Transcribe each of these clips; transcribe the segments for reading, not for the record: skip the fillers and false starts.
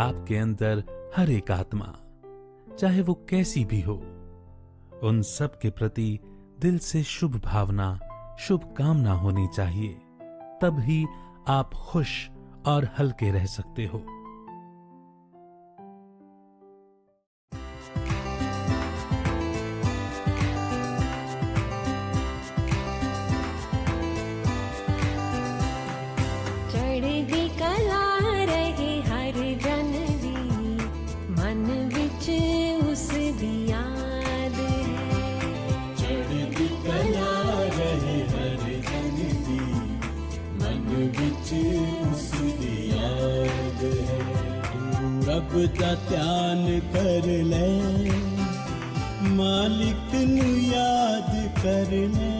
आपके अंदर हर एक आत्मा, चाहे वो कैसी भी हो, उन सब के प्रति दिल से शुभ भावना, शुभ कामना होनी चाहिए। तब ही आप खुश और हल्के रह सकते हो। रब दा ध्यान कर ले, मालिक नू याद कर ले,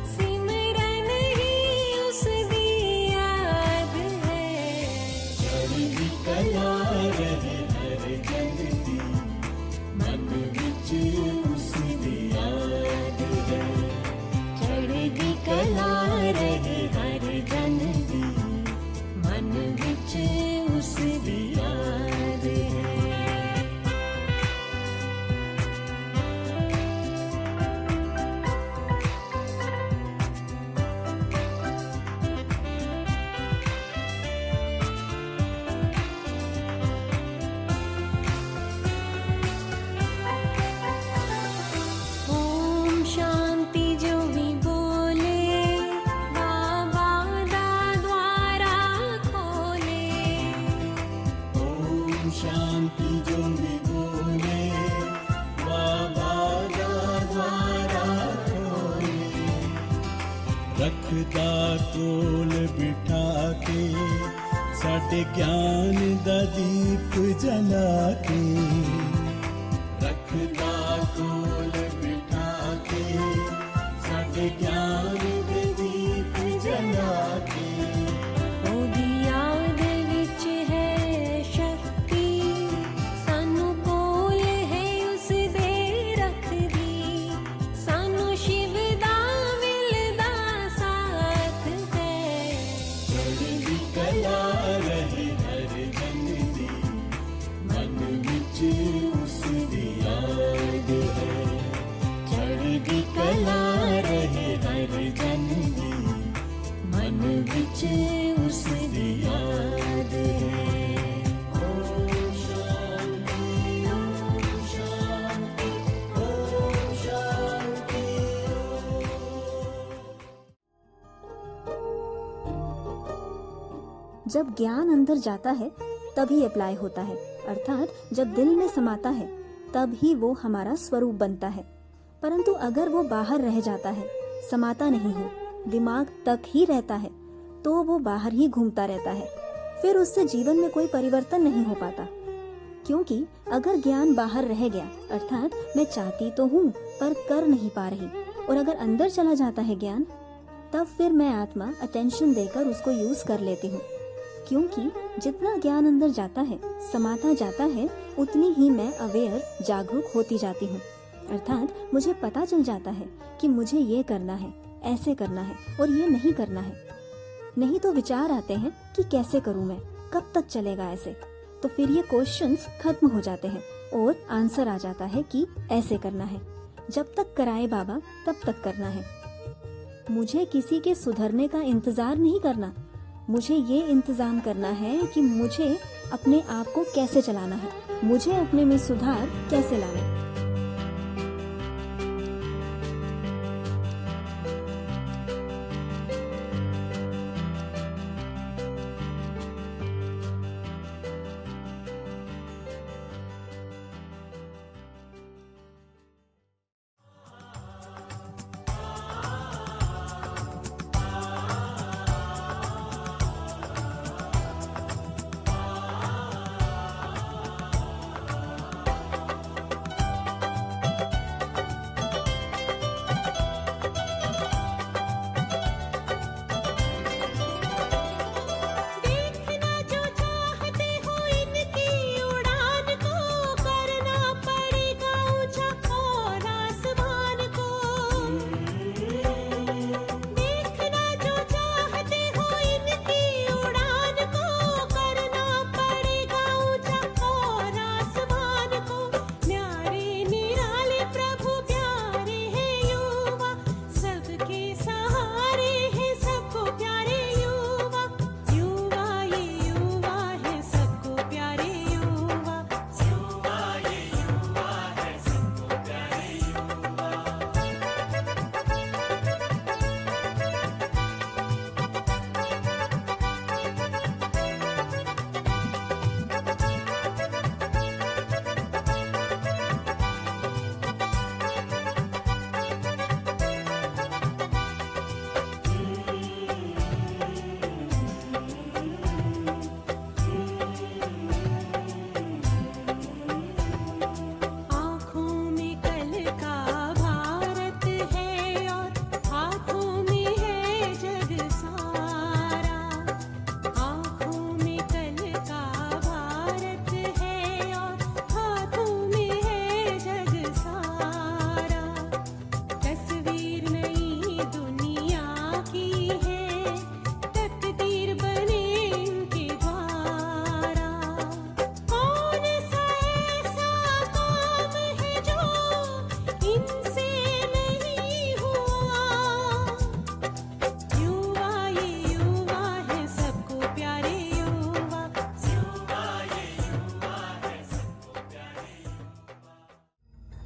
सिमरन ही उस दी याद है। चढ़दी कला रहे हर जन दी, मन विच उस दी याद है। चढ़दी कला रहे हर जन दी, मन विच उस दी याद है। ओम शांति जो भी बोले, बाबा दा द्वारा खोले। ओम शांति जो भी बोले, बाबा दा द्वारा खोले। रखदा कोल बिठा के, साडे ज्ञान दा दीप जला के। रखदा कोल बिठा के, साडे ज्ञान दे दीप जला के। ओदी याद विच है शक्ति, सानू कोल है उस दे रखदी। सानू शिव दा मिलदा साथ है। चढ़दी कला रहे हर जन दी, मन विच उस दी याद है। चढ़दी कला रहे हर जन दी, मन विच उस दी याद है। ओम शांति, ओम शांति, ओम शांति, जब ज्ञान अंदर जाता है तभी अप्लाई होता है, अर्थात जब दिल में समाता है तब ही वो हमारा स्वरूप बनता है। परंतु अगर वो बाहर रह जाता है, समाता नहीं है, दिमाग तक ही रहता है, तो वो बाहर ही घूमता रहता है। फिर उससे जीवन में कोई परिवर्तन नहीं हो पाता। क्योंकि अगर ज्ञान बाहर रह गया, अर्थात मैं चाहती तो हूँ पर कर नहीं पा रही, और अगर अंदर चला जाता है ज्ञान, तब फिर मैं आत्मा अटेंशन देकर उसको यूज कर लेती हूँ। क्योंकि जितना ज्ञान अंदर जाता है, समाता जाता है, उतनी ही मैं अवेयर, जागरूक होती जाती हूँ। अर्थात मुझे पता चल जाता है कि मुझे ये करना है, ऐसे करना है, और ये नहीं करना है। नहीं तो विचार आते हैं कि कैसे करूँ मैं, कब तक चलेगा ऐसे। तो फिर ये क्वेश्चंस खत्म हो जाते हैं और आंसर आ जाता है कि ऐसे करना है। जब तक कराए बाबा तब तक करना है। मुझे किसी के सुधरने का इंतजार नहीं करना, मुझे ये इंतजाम करना है कि मुझे अपने आप को कैसे चलाना है, मुझे अपने में सुधार कैसे लाना है।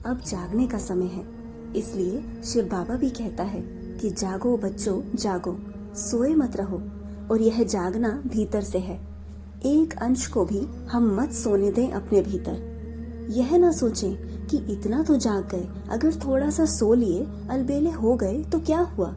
अब जागने का समय है। इसलिए शिव बाबा भी कहता है कि जागो बच्चों जागो, सोए मत रहो। और यह जागना भीतर से है। एक अंश को भी हम मत सोने दें अपने भीतर। यह ना सोचें कि इतना तो जाग गए, अगर थोड़ा सा सो लिए, अलबेले हो गए तो क्या हुआ।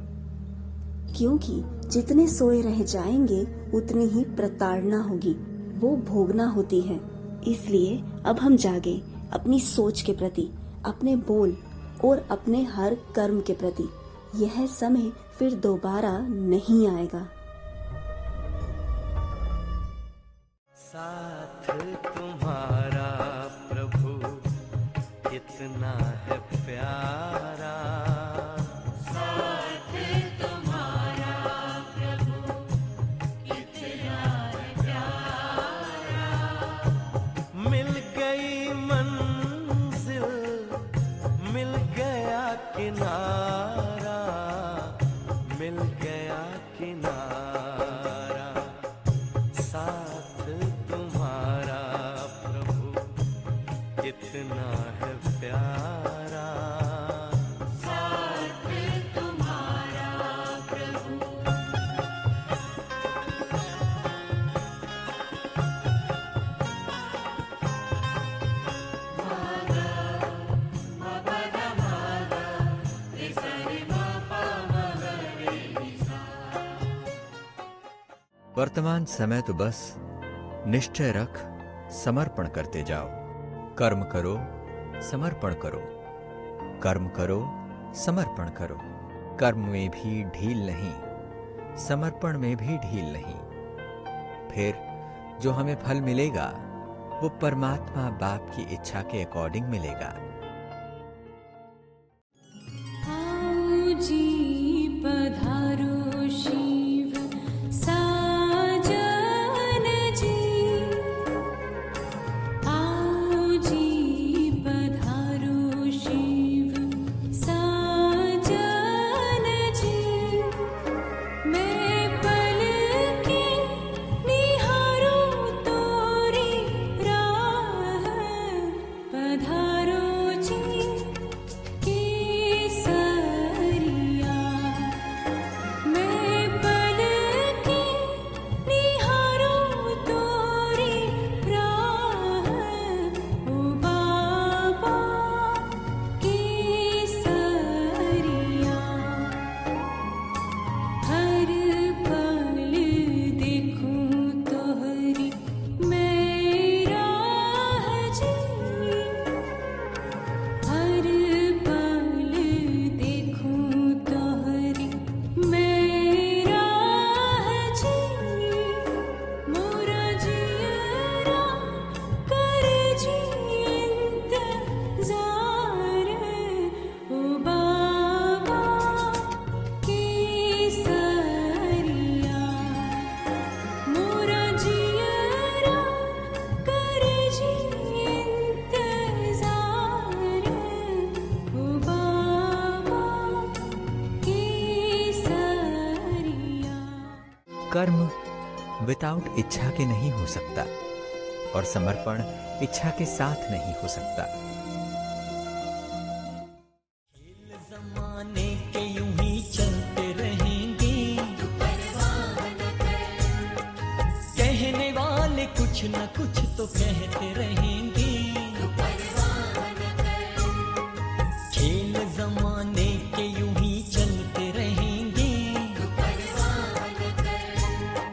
क्योंकि जितने सोए रह जाएंगे उतनी ही प्रताड़ना होगी, वो भोगना होती है। इसलिए अब हम जागे अपनी सोच के प्रति, अपने बोल और अपने हर कर्म के प्रति। यह समय फिर दोबारा नहीं आएगा। साथ तुम्हारा प्रभु कितना है प्यारा, साथ तुम्हारा प्रभु कितना है प्यारा। मिल गई मंजिल, मिल गया किनारा, मिल गया किनारा। साथ तुम्हारा प्रभु कितना है प्यारा, साथ तुम्हारा प्रभु। वर्तमान समय तो बस निश्चय रख, समर्पण करते जाओ। कर्म करो, समर्पण करो, कर्म करो, समर्पण करो। कर्म में भी ढील नहीं, समर्पण में भी ढील नहीं। फिर जो हमें फल मिलेगा वो परमात्मा बाप की इच्छा के अकॉर्डिंग मिलेगा। आओ जी पधारो शिव साजन जी, आओ जी पधारो शिव साजन जी। मैं पलके निहारूं तोरी राह, पधारो जी केसरिया। मैं पलके निहारूं तोरी राह, ओ बाबा केसरिया। हर पल देखूं तोहरी मैं राह जी, हर पल देखूं तोहरी मैं राह जी। मोरा जियरा कर जी इंतजार, ओ बाबा केसरिया। मोरा जियरा कर जी इंतजार, ओ बाबा केसरिया। कर्म विदाउट इच्छा के नहीं हो सकता और समर्पण इच्छा के साथ नहीं हो सकता। जमाने के यूं ही चलते रहेंगे, कहने वाले कुछ न कुछ तो कहते रहेंगे। खेल जमाने के यूं ही चलते रहेंगे,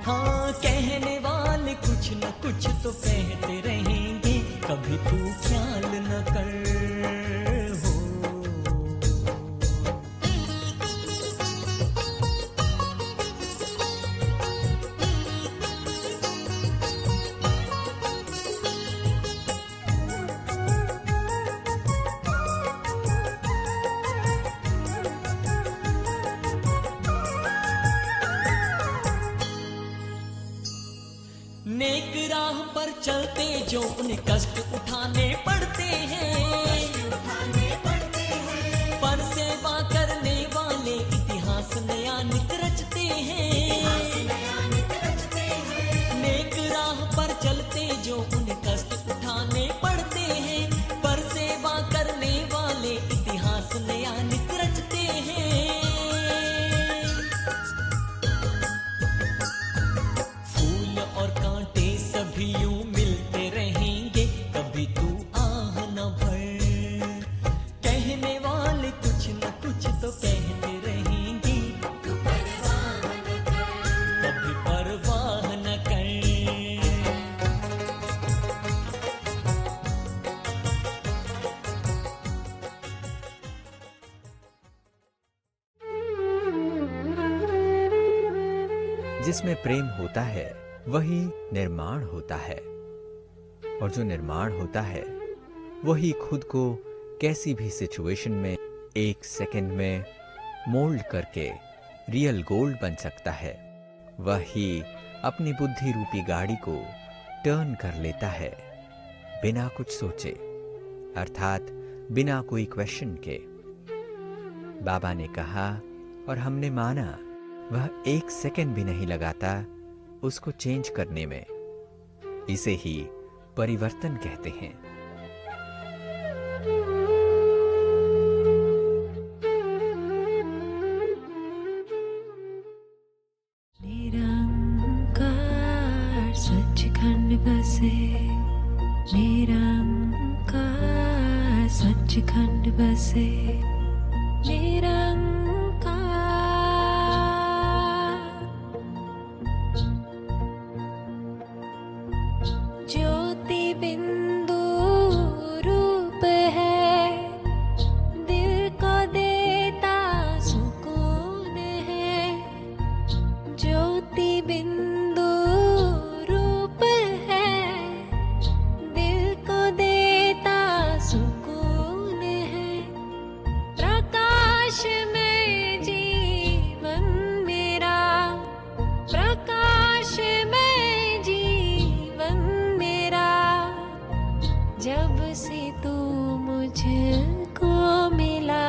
हाँ कहने वाले कुछ न कुछ तो कहते रहेंगे। कभी तू ख्याल न कर हो। नेक राह पर चलते जो उन्हें कष्ट उठाने पड़ते हैं, पर सेवा करने वाले इतिहास नया नित रचते हैं। नेक राह पर चलते जो उन्हें कष्ट उठाने पड़ते हैं, पर सेवा करने वाले इतिहास नया नित रचते हैं। फूल और कांटे सभी यूं मिलते रहेंगे, कभी तू आह न भर। कहने वाले कुछ न कुछ तो कहते रहेंगे, तू परवाह न कर, कभी परवाह न कर। जिसमें प्रेम होता है वही निर्माण होता है, और जो निर्माण होता है वही खुद को कैसी भी सिचुएशन में एक सेकंड में मोल्ड करके रियल गोल्ड बन सकता है। वही अपनी बुद्धि रूपी गाड़ी को टर्न कर लेता है बिना कुछ सोचे, अर्थात बिना कोई क्वेश्चन के। बाबा ने कहा और हमने माना, वह एक सेकंड भी नहीं लगाता उसको चेंज करने में। इसे ही परिवर्तन कहते हैं। निरंकार सच्चिखंड बसे, निरंकार सच्चिखंड बसे, निरंकार ज्योति बिंदु रूप है, दिल को देता सुकून है। ज्योति बिंदु रूप है, दिल को देता सुकून है। प्रकाश में जीवन मेरा, प्रकाश में जीवन मेरा। जब से तू मुझको मिला,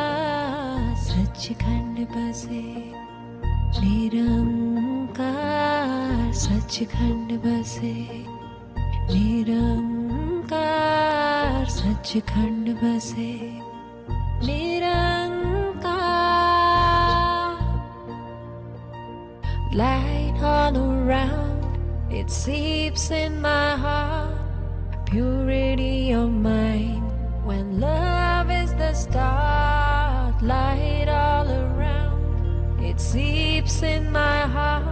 सच्चिखंड बसे, निरंकार सच्चिखंड बसे, निरंकार सच्चिखंड बसे, निरंकार। Light all around, it seeps in my heart. Purity of mind, when love is the start. Light all around, it seeps in my heart.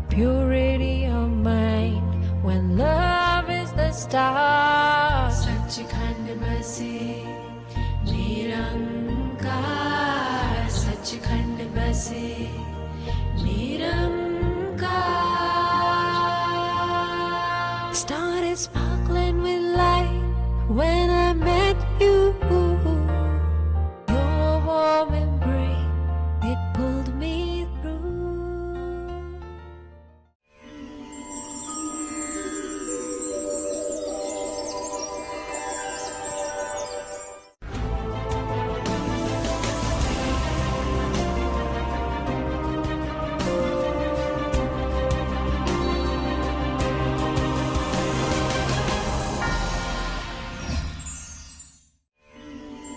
Purity of mind, when love is the start. Sachkhand base, Nirankar. Sachkhand base, Nirankar. Star is